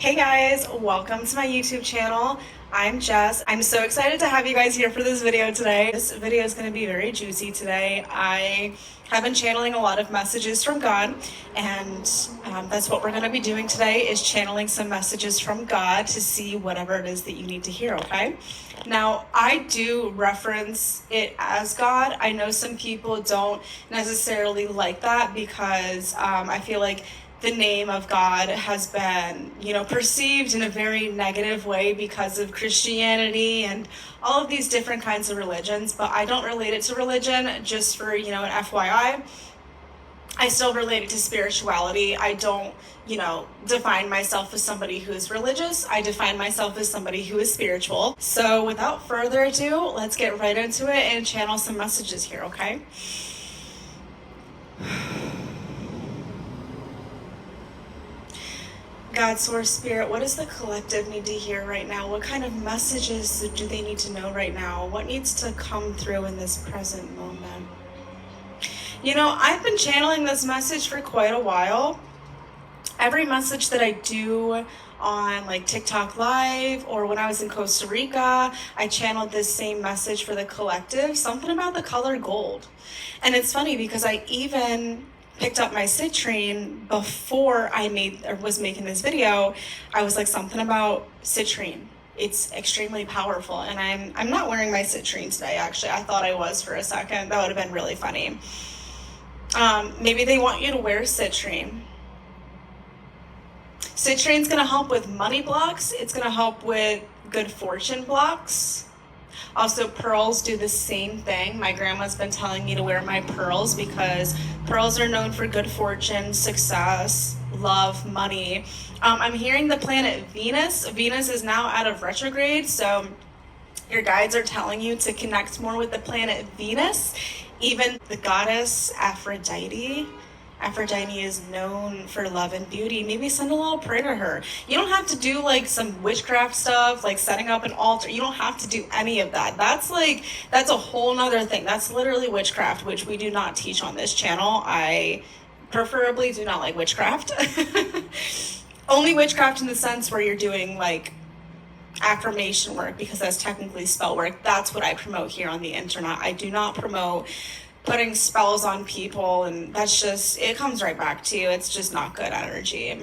Hey guys, welcome to my YouTube channel. I'm Jess. I'm so excited to have you guys here for this video today. This video is going to be very juicy today. I have been channeling a lot of messages from God, and that's what we're going to be doing today, is channeling some messages from God to see whatever it is that you need to hear, okay? Now, I do reference it as God. I know some people don't necessarily like that because I feel like the name of God has been, perceived in a very negative way because of Christianity and all of these different kinds of religions, but I don't relate it to religion, just for, an FYI. I still relate it to spirituality. I don't, define myself as somebody who's religious. I define myself as somebody who is spiritual. So without further ado, let's get right into it and channel some messages here, okay? God, Source, Spirit, what does the collective need to hear right now? What kind of messages do they need to know right now? What needs to come through in this present moment? I've been channeling this message for quite a while. Every message that I do on like TikTok Live or when I was in Costa Rica, I channeled this same message for the collective, something about the color gold. And it's funny because I even picked up my citrine before I was making this video. I was like, something about citrine. It's extremely powerful. And I'm not wearing my citrine today, actually. I thought I was for a second. That would have been really funny. Maybe they want you to wear citrine. Citrine's going to help with money blocks. It's going to help with good fortune blocks. Also, pearls do the same thing. My grandma's been telling me to wear my pearls because pearls are known for good fortune, success, love, money. I'm hearing the planet Venus. Venus is now out of retrograde, so your guides are telling you to connect more with the planet Venus. Even the goddess Aphrodite. Aphrodite is known for love and beauty. Maybe send a little prayer to her. You don't have to do like some witchcraft stuff, like setting up an altar. You don't have to do any of that. That's a whole nother thing. That's literally witchcraft, which we do not teach on this channel. I preferably do not like witchcraft. Only witchcraft in the sense where you're doing like affirmation work, because that's technically spell work. That's what I promote here on the internet. I do not promote putting spells on people, and that's just, it comes right back to you. It's just not good energy.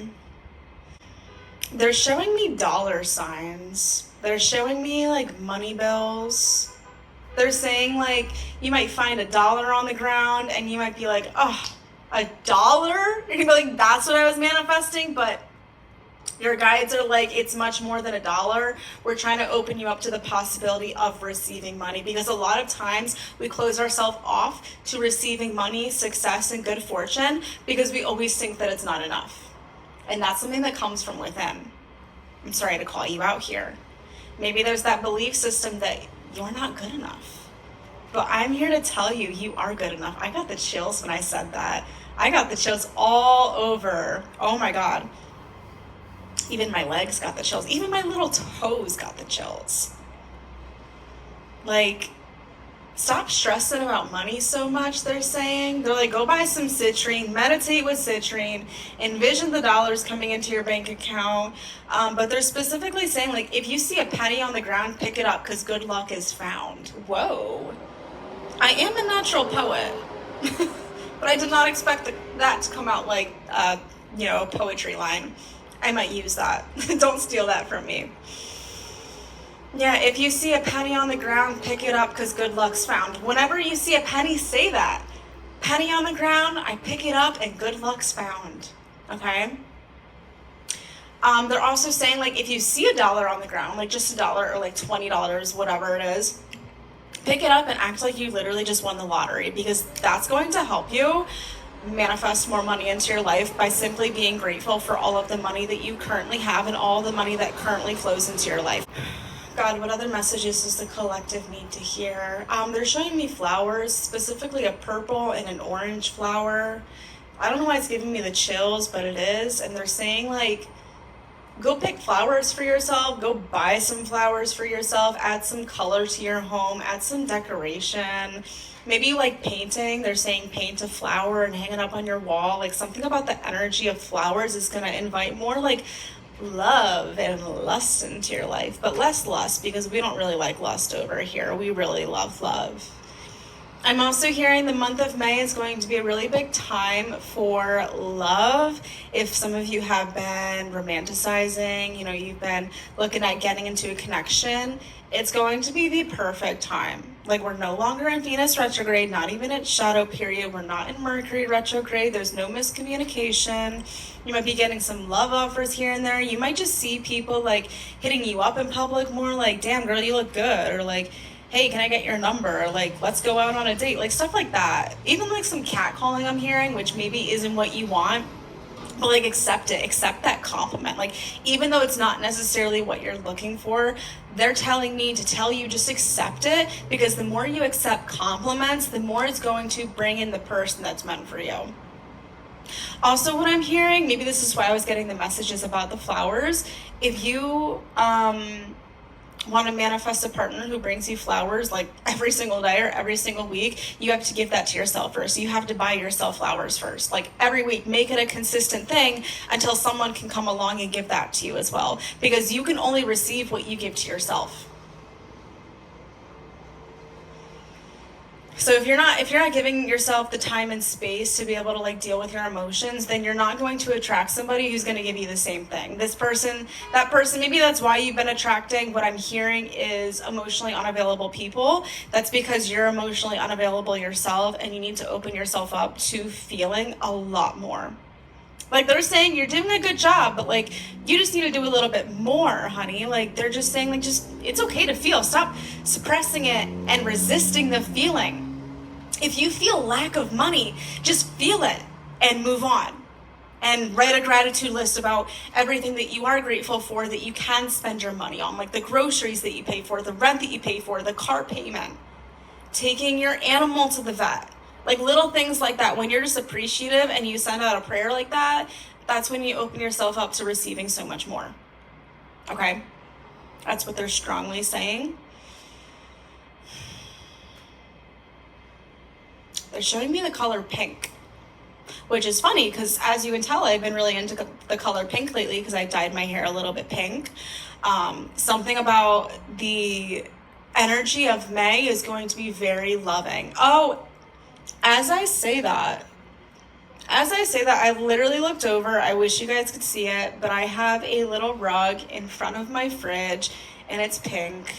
They're showing me dollar signs. They're showing me like money bills. They're saying like you might find $1 on the ground and you might be like, oh, $1? You're gonna be like, that's what I was manifesting, but your guides are like, it's much more than $1. We're trying to open you up to the possibility of receiving money, because a lot of times we close ourselves off to receiving money, success, and good fortune because we always think that it's not enough. And that's something that comes from within. I'm sorry to call you out here. Maybe there's that belief system that you're not good enough. But I'm here to tell you, you are good enough. I got the chills when I said that. I got the chills all over. Oh my God. Even my legs got the chills. Even my little toes got the chills. Like, stop stressing about money so much, they're saying. They're like, go buy some citrine, meditate with citrine, envision the dollars coming into your bank account. But they're specifically saying, like, if you see a penny on the ground, pick it up because good luck is found. Whoa. I am a natural poet. But I did not expect that to come out like, a poetry line. I might use that. Don't steal that from me. Yeah, if you see a penny on the ground, pick it up because good luck's found. Whenever you see a penny, say that. Penny on the ground, I pick it up and good luck's found. Okay? They're also saying, like, if you see $1 on the ground, like just $1 or like $20, whatever it is, pick it up and act like you literally just won the lottery, because that's going to help you manifest more money into your life by simply being grateful for all of the money that you currently have and all the money that currently flows into your life. God, what other messages does the collective need to hear? They're showing me flowers, specifically a purple and an orange flower. I don't know why it's giving me the chills, but it is. And they're saying, like, go pick flowers for yourself, go buy some flowers for yourself, add some color to your home, add some decoration. Maybe you like painting. They're saying paint a flower and hang it up on your wall. Like, something about the energy of flowers is going to invite more like love and lust into your life, but less lust because we don't really like lust over here. We really love love. I'm also hearing the month of May is going to be a really big time for love. If some of you have been romanticizing, you've been looking at getting into a connection, it's going to be the perfect time. Like, we're no longer in Venus retrograde, not even at shadow period. We're not in Mercury retrograde. There's no miscommunication. You might be getting some love offers here and there. You might just see people like hitting you up in public more, like, damn girl, you look good, or like, hey, can I get your number? Or like, let's go out on a date, like stuff like that. Even like some catcalling I'm hearing, which maybe isn't what you want, but like accept it, accept that compliment. Like, even though it's not necessarily what you're looking for, they're telling me to tell you just accept it, because the more you accept compliments, the more it's going to bring in the person that's meant for you. Also, what I'm hearing, maybe this is why I was getting the messages about the flowers, if you want to manifest a partner who brings you flowers like every single day or every single week, you have to give that to yourself first. You have to buy yourself flowers first. Like, every week, make it a consistent thing until someone can come along and give that to you as well, because you can only receive what you give to yourself. So if you're not giving yourself the time and space to be able to like deal with your emotions, then you're not going to attract somebody who's going to give you the same thing. This person, that person, maybe that's why you've been attracting, what I'm hearing is emotionally unavailable people. That's because you're emotionally unavailable yourself, and you need to open yourself up to feeling a lot more. Like, they're saying you're doing a good job, but like, you just need to do a little bit more, honey. Like, they're just saying, like, just, it's okay to feel. Stop suppressing it and resisting the feeling. If you feel lack of money, just feel it and move on. And write a gratitude list about everything that you are grateful for that you can spend your money on, like the groceries that you pay for, the rent that you pay for, the car payment, taking your animal to the vet. Like, little things like that. When you're just appreciative and you send out a prayer like that, that's when you open yourself up to receiving so much more. Okay? That's what they're strongly saying. They're showing me the color pink, which is funny because, as you can tell, I've been really into the color pink lately because I dyed my hair a little bit pink. Something about the energy of May is going to be very loving. Oh, as I say that, I literally looked over. I wish you guys could see it, but I have a little rug in front of my fridge, and it's pink.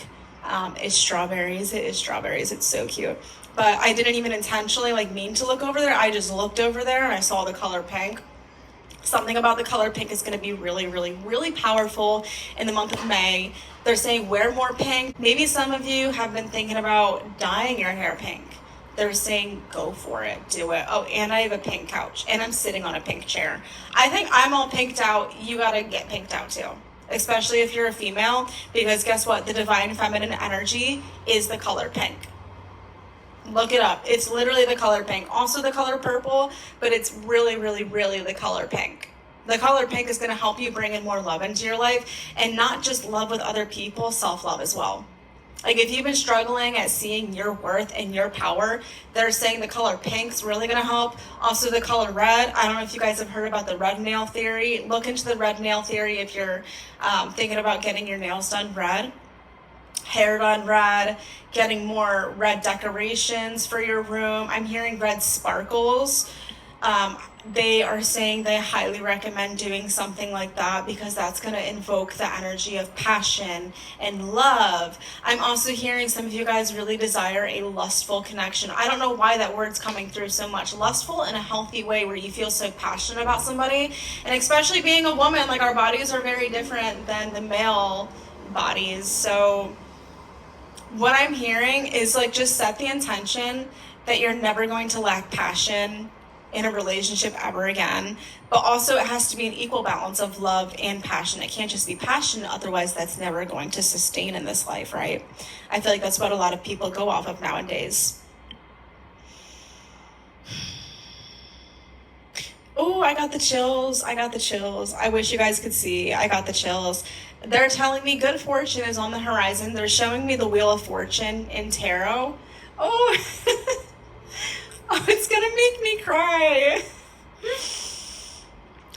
It's strawberries. It is strawberries. It's so cute. But I didn't even intentionally mean to look over there. I just looked over there and I saw the color pink. Something about the color pink is going to be really, really, really powerful in the month of May. They're saying wear more pink. Maybe some of you have been thinking about dyeing your hair pink. They're saying go for it, do it. Oh, and I have a pink couch, and I'm sitting on a pink chair. I think I'm all pinked out. You gotta get pinked out too, especially if you're a female, because guess what? The divine feminine energy is the color pink. Look it up. It's literally the color pink. Also the color purple, but it's really, really, really the color pink. The color pink is going to help you bring in more love into your life, and not just love with other people, self-love as well. Like, if you've been struggling at seeing your worth and your power, they're saying the color pink's really going to help. Also the color red. I don't know if you guys have heard about the red nail theory. Look into the red nail theory if you're thinking about getting your nails done red. Hair done red, getting more red decorations for your room. I'm hearing red sparkles. They are saying they highly recommend doing something like that because that's going to invoke the energy of passion and love. I'm also hearing some of you guys really desire a lustful connection. I don't know why that word's coming through so much. Lustful in a healthy way where you feel so passionate about somebody. And especially being a woman, our bodies are very different than the male bodies. So what I'm hearing is just set the intention that you're never going to lack passion in a relationship ever again, but also it has to be an equal balance of love and passion. It can't just be passion, otherwise that's never going to sustain in this life, right? I feel like that's what a lot of people go off of nowadays. Oh, I got the chills. I wish you guys could see. I got the chills. They're telling me good fortune is on the horizon. They're showing me the Wheel of Fortune in tarot. Oh, oh, it's gonna make me cry.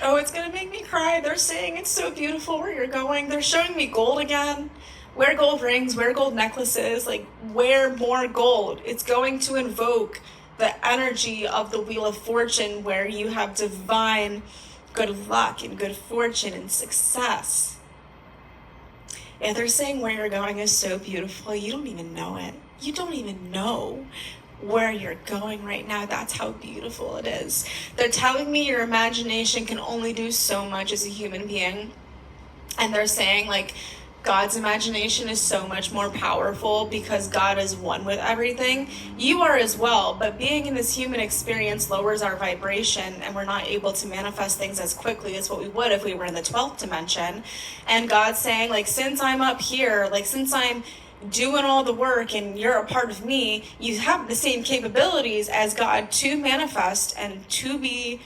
Oh, it's gonna make me cry. They're saying it's so beautiful where you're going. They're showing me gold again. Wear gold rings, wear gold necklaces, like wear more gold. It's going to invoke the energy of the Wheel of Fortune where you have divine good luck and good fortune and success. Yeah, they're saying where you're going is so beautiful. You don't even know it. You don't even know where you're going right now. That's how beautiful it is. They're telling me your imagination can only do so much as a human being. And they're saying like God's imagination is so much more powerful because God is one with everything. You are as well, but being in this human experience lowers our vibration and we're not able to manifest things as quickly as what we would if we were in the 12th dimension. And God's saying like, since I'm up here, like since I'm doing all the work and you're a part of me, you have the same capabilities as God to manifest and to be,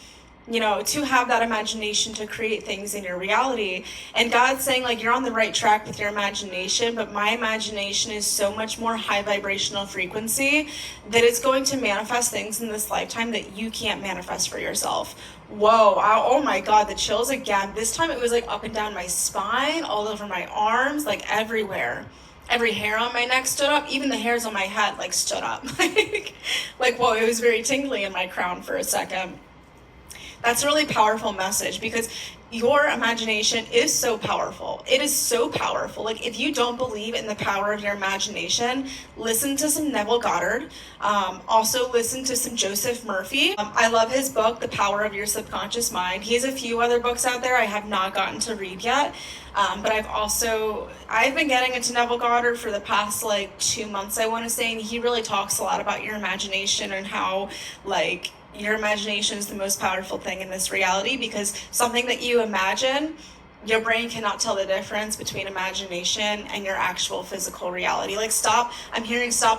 to have that imagination to create things in your reality. And God's saying like, you're on the right track with your imagination, but my imagination is so much more high vibrational frequency that it's going to manifest things in this lifetime that you can't manifest for yourself. Whoa, oh my God, the chills again. This time it was like up and down my spine, all over my arms, like everywhere. Every hair on my neck stood up, even the hairs on my head like stood up. like whoa, it was very tingly in my crown for a second. That's a really powerful message because your imagination is so powerful. It is so powerful. Like if you don't believe in the power of your imagination, listen to some Neville Goddard. Also listen to some Joseph Murphy. I love his book, The Power of Your Subconscious Mind. He has a few other books out there I have not gotten to read yet. But I've been getting into Neville Goddard for the past like 2 months, I want to say, and he really talks a lot about your imagination and how like your imagination is the most powerful thing in this reality because something that you imagine, your brain cannot tell the difference between imagination and your actual physical reality. Like stop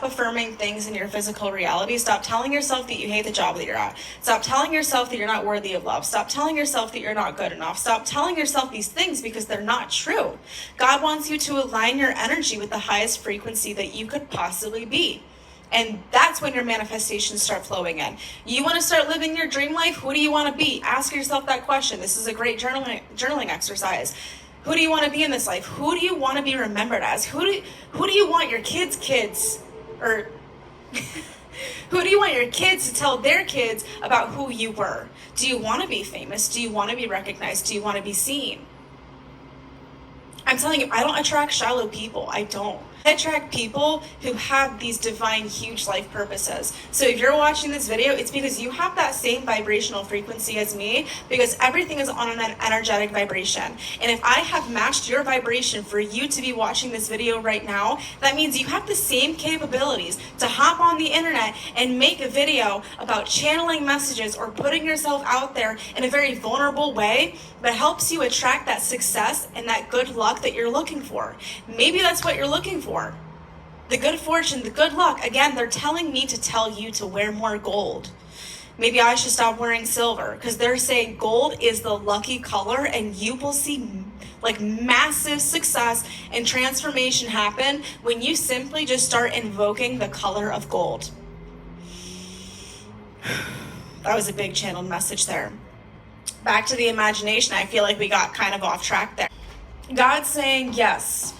affirming things in your physical reality. Stop telling yourself that you hate the job that you're at. Stop telling yourself that you're not worthy of love. Stop telling yourself that you're not good enough. Stop telling yourself these things because they're not true. God wants you to align your energy with the highest frequency that you could possibly be. And that's when your manifestations start flowing in. You want to start living your dream life? Who do you want to be? Ask yourself that question. This is a great journaling exercise. Who do you want to be in this life? Who do you want to be remembered as? Who do you want your kids or who do you want your kids to tell their kids about who you were? Do you want to be famous? Do you want to be recognized? Do you want to be seen? I'm telling you, I don't attract shallow people. I don't. I attract people who have these divine, huge life purposes. So if you're watching this video, it's because you have that same vibrational frequency as me, because everything is on an energetic vibration. And if I have matched your vibration for you to be watching this video right now, that means you have the same capabilities to hop on the internet and make a video about channeling messages or putting yourself out there in a very vulnerable way that helps you attract that success and that good luck that you're looking for. Maybe that's what you're looking for. The good fortune, the good luck. Again, they're telling me to tell you to wear more gold. Maybe I should stop wearing silver because they're saying gold is the lucky color and you will see like massive success and transformation happen when you simply just start invoking the color of gold. That was a big channeled message there. Back to the imagination. I feel like we got kind of off track there. God's saying, yes,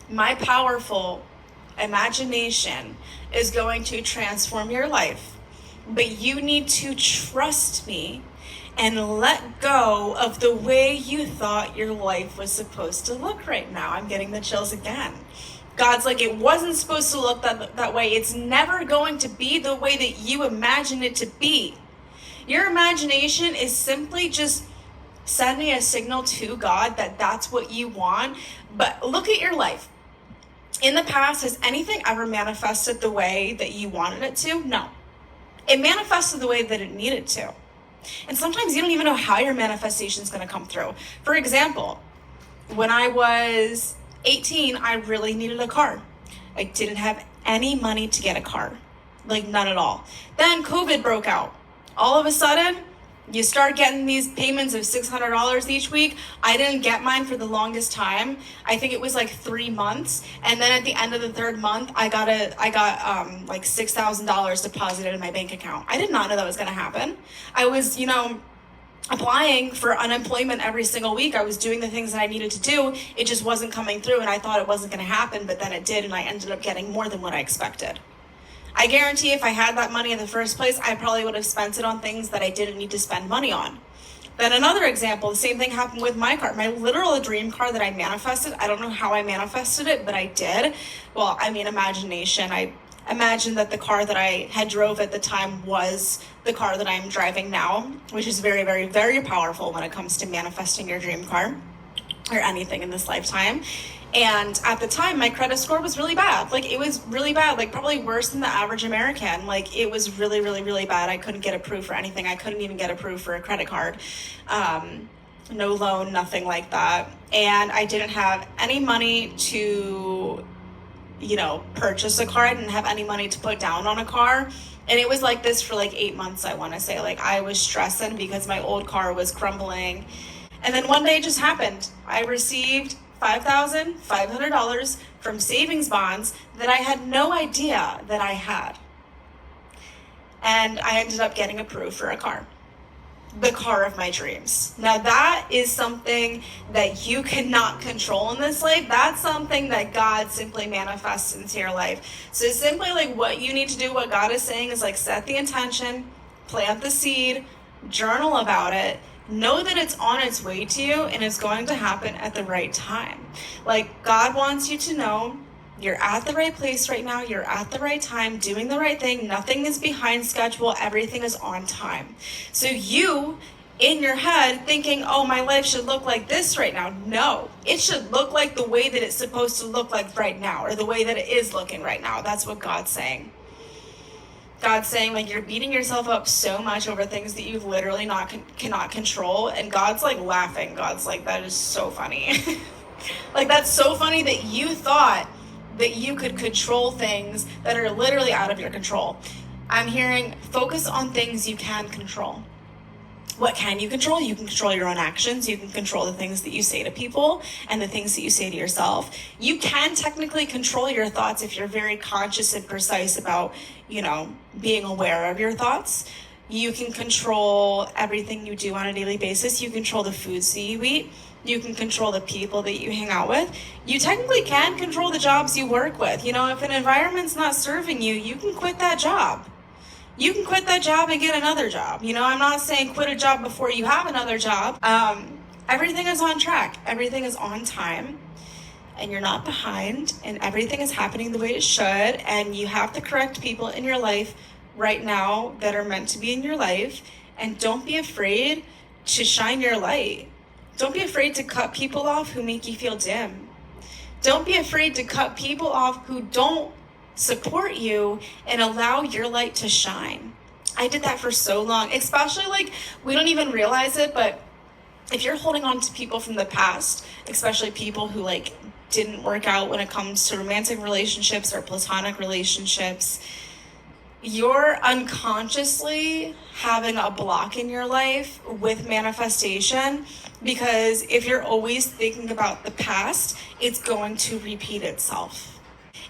my powerful imagination is going to transform your life, but you need to trust me and let go of the way you thought your life was supposed to look right now. I'm getting the chills again. God's like, it wasn't supposed to look that way. It's never going to be the way that you imagined it to be. Your imagination is simply just sending a signal to God that that's what you want. But look at your life. In the past, has anything ever manifested the way that you wanted it to? No. It manifested the way that it needed to. And sometimes you don't even know how your manifestation is going to come through. For example, when I was 18, I really needed a car. I didn't have any money to get a car, like none at all. Then COVID broke out. All of a sudden, you start getting these payments of $600 each week. I didn't get mine for the longest time. I think it was like 3 months. And then at the end of the third month, I got like $6,000 deposited in my bank account. I did not know that was going to happen. I was, applying for unemployment every single week. I was doing the things that I needed to do. It just wasn't coming through, and I thought it wasn't going to happen, but then it did, and I ended up getting more than what I expected. I guarantee if I had that money in the first place, I probably would have spent it on things that I didn't need to spend money on. Then another example, the same thing happened with my car. My literal dream car that I manifested, I don't know how I manifested it, but I did. Well, I mean, imagination. I imagined that the car that I had drove at the time was the car that I'm driving now, which is very, very, very powerful when it comes to manifesting your dream car or anything in this lifetime. And at the time, my credit score was really bad. Like, it was really bad, like probably worse than the average American. Like, it was really, really, really bad. I couldn't get approved for anything. I couldn't even get approved for a credit card. No loan, nothing like that. And I didn't have any money to, purchase a car. I didn't have any money to put down on a car. And it was like this for like 8 months, I want to say. Like, I was stressing because my old car was crumbling. And then one day it just happened. I received $5,500 from savings bonds that I had no idea that I had. And I ended up getting approved for a car. The car of my dreams. Now that is something that you cannot control in this life. That's something that God simply manifests into your life. So simply like what you need to do, what God is saying is like set the intention, plant the seed, journal about it, know that it's on its way to you and it's going to happen at the right time. Like, God wants you to know you're at the right place right now. You're at the right time, doing the right thing. Nothing is behind schedule. Everything is on time. So you, in your head, thinking, oh, my life should look like this right now. No, it should look like the way that it's supposed to look like right now, or the way that it is looking right now. That's what God's saying. God's saying, like, you're beating yourself up so much over things that you literally cannot control. And God's like laughing. God's like, that is so funny. Like, that's so funny that you thought that you could control things that are literally out of your control. I'm hearing focus on things you can control. What can you control? You can control your own actions. You can control the things that you say to people and the things that you say to yourself. You can technically control your thoughts if you're very conscious and precise about, being aware of your thoughts. You can control everything you do on a daily basis. You control the foods that you eat. You can control the people that you hang out with. You technically can control the jobs you work with. If an environment's not serving you, you can quit that job. You can quit that job and get another job. I'm not saying quit a job before you have another job. Everything is on track. Everything is on time. And you're not behind. And everything is happening the way it should. And you have the correct people in your life right now that are meant to be in your life. And don't be afraid to shine your light. Don't be afraid to cut people off who make you feel dim. Don't be afraid to cut people off who don't support you and allow your light to shine. I did that for so long, especially like we don't even realize it, but if you're holding on to people from the past, especially people who like didn't work out when it comes to romantic relationships or platonic relationships, you're unconsciously having a block in your life with manifestation, because if you're always thinking about the past, it's going to repeat itself.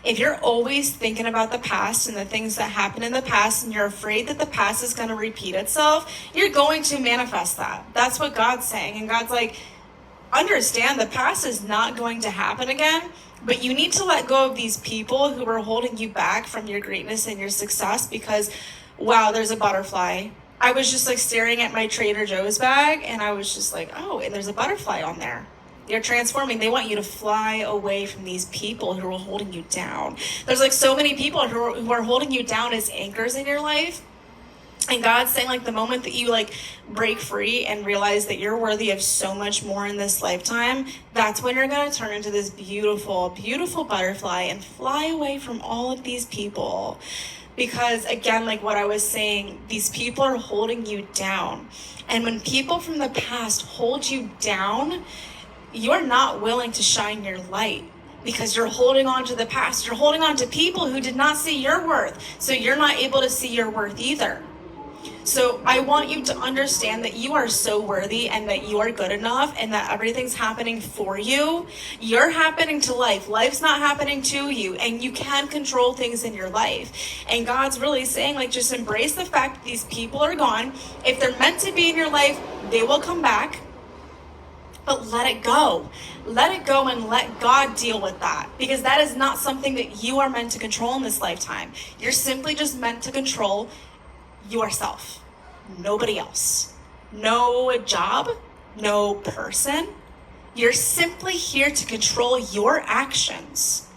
If you're always thinking about the past and the things that happened in the past and you're afraid that the past is going to repeat itself, you're going to manifest that. That's what God's saying. And God's like, understand the past is not going to happen again, but you need to let go of these people who are holding you back from your greatness and your success because, wow, there's a butterfly. I was just like staring at my Trader Joe's bag and I was just like, oh, and there's a butterfly on there. You're transforming. They want you to fly away from these people who are holding you down. There's like so many people who are holding you down as anchors in your life. And God's saying like the moment that you like break free and realize that you're worthy of so much more in this lifetime, that's when you're going to turn into this beautiful, beautiful butterfly and fly away from all of these people. Because again, like what I was saying, these people are holding you down. And when people from the past hold you down, you're not willing to shine your light because you're holding on to the past. You're holding on to people who did not see your worth. So you're not able to see your worth either. So I want you to understand that you are so worthy and that you are good enough and that everything's happening for you. You're happening to life. Life's not happening to you, and you can control things in your life. And God's really saying, like, just embrace the fact that these people are gone. If they're meant to be in your life, they will come back. But let it go. Let it go and let God deal with that. Because that is not something that you are meant to control in this lifetime. You're simply just meant to control yourself. Nobody else. No job. No person. You're simply here to control your actions.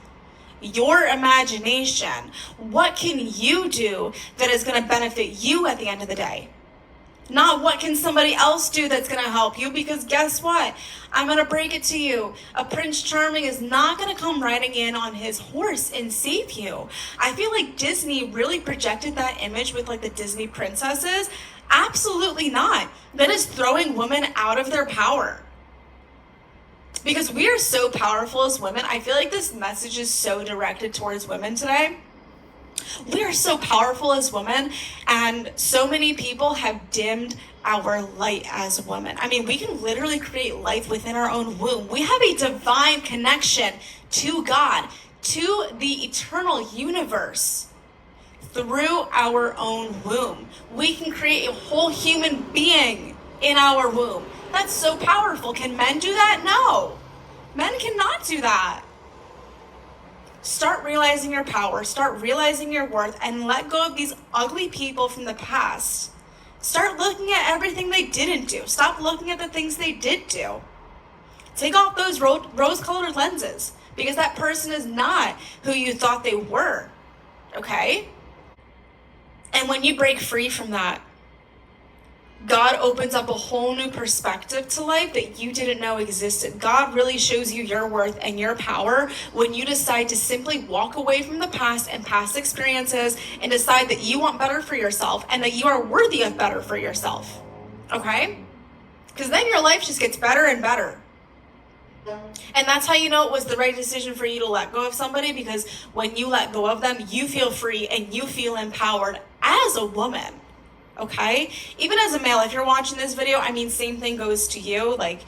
Your imagination. What can you do that is going to benefit you at the end of the day? Not what can somebody else do that's going to help you, because guess what? I'm going to break it to you. A Prince Charming is not going to come riding in on his horse and save you. I feel like Disney really projected that image with like the Disney princesses. Absolutely not. That is throwing women out of their power. Because we are so powerful as women. I feel like this message is so directed towards women today. We are so powerful as women, and so many people have dimmed our light as women. I mean, we can literally create life within our own womb. We have a divine connection to God, to the eternal universe through our own womb. We can create a whole human being in our womb. That's so powerful. Can men do that? No. Men cannot do that. Start realizing your power, start realizing your worth, and let go of these ugly people from the past. Start looking at everything they didn't do. Stop looking at the things they did do. Take off those rose-colored lenses, because that person is not who you thought they were, okay? And when you break free from that, God opens up a whole new perspective to life that you didn't know existed. God really shows you your worth and your power when you decide to simply walk away from the past and past experiences and decide that you want better for yourself and that you are worthy of better for yourself. Okay? Because then your life just gets better and better. And that's how you know it was the right decision for you to let go of somebody, because when you let go of them, you feel free and you feel empowered as a woman. Okay? Even as a male, if you're watching this video, I mean, same thing goes to you. Like,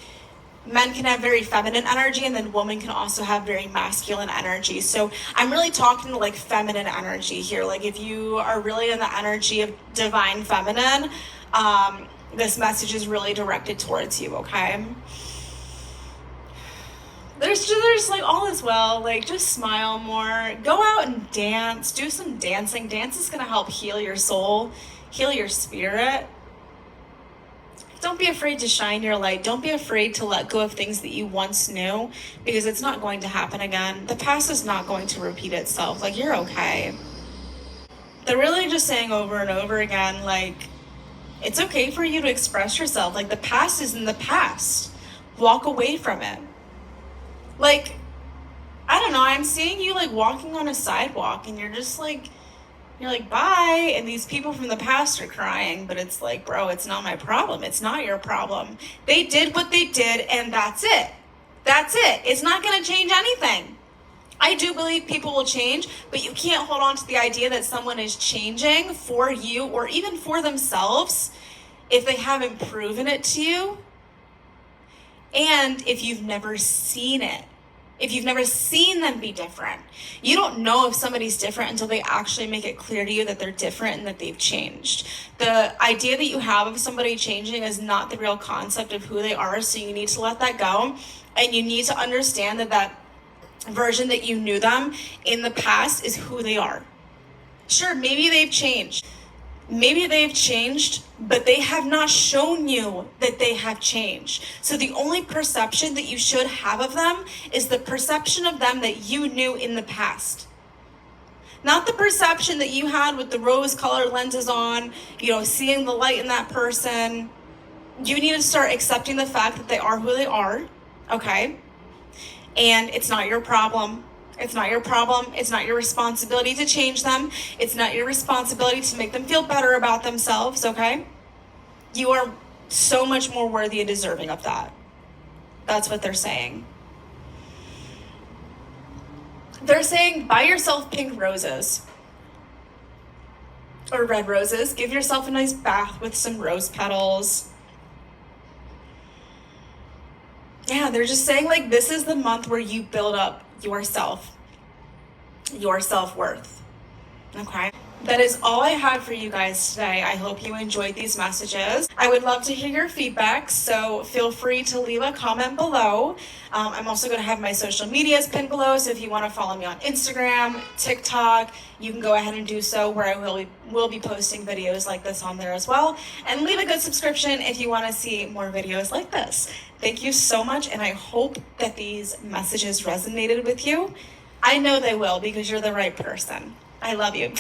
men can have very feminine energy, and then women can also have very masculine energy. So I'm really talking to like feminine energy here. Like, if you are really in the energy of divine feminine, this message is really directed towards you, okay? There's like all is well. Like, just smile more. Go out and dance. Do some dancing. Dance is going to help heal your soul, heal your spirit. Don't be afraid to shine your light. Don't be afraid to let go of things that you once knew, because it's not going to happen again. The past is not going to repeat itself. Like, you're okay. They're really just saying over and over again, like, it's okay for you to express yourself. Like, the past is in the past. Walk away from it. Like, I don't know, I'm seeing you like walking on a sidewalk and you're just like, you're like, bye, and these people from the past are crying, but it's like, bro, it's not my problem. It's not your problem. They did what they did, and that's it. That's it. It's not going to change anything. I do believe people will change, but you can't hold on to the idea that someone is changing for you or even for themselves if they haven't proven it to you, and if you've never seen it. If you've never seen them be different. You don't know if somebody's different until they actually make it clear to you that they're different and that they've changed. The idea that you have of somebody changing is not the real concept of who they are, so you need to let that go. And you need to understand that that version that you knew them in the past is who they are. Sure, maybe they've changed. Maybe they've changed, but they have not shown you that they have changed. So the only perception that you should have of them is the perception of them that you knew in the past. Not the perception that you had with the rose-colored lenses on, you know, seeing the light in that person. You need to start accepting the fact that they are who they are, okay? And it's not your problem. It's not your problem. It's not your responsibility to change them. It's not your responsibility to make them feel better about themselves, okay? You are so much more worthy and deserving of that. That's what they're saying. They're saying, buy yourself pink roses. or red roses. Give yourself a nice bath with some rose petals. Yeah, they're just saying like this is the month where you build up yourself, your self-worth. Okay. That is all I had for you guys today. I hope you enjoyed these messages. I would love to hear your feedback, so feel free to leave a comment below. I'm also going to have my social medias pinned below, so if you want to follow me on Instagram, TikTok, you can go ahead and do so, where I will be posting videos like this on there as well. And leave a good subscription if you want to see more videos like this. Thank you so much, and I hope that these messages resonated with you. I know they will, because you're the right person. I love you.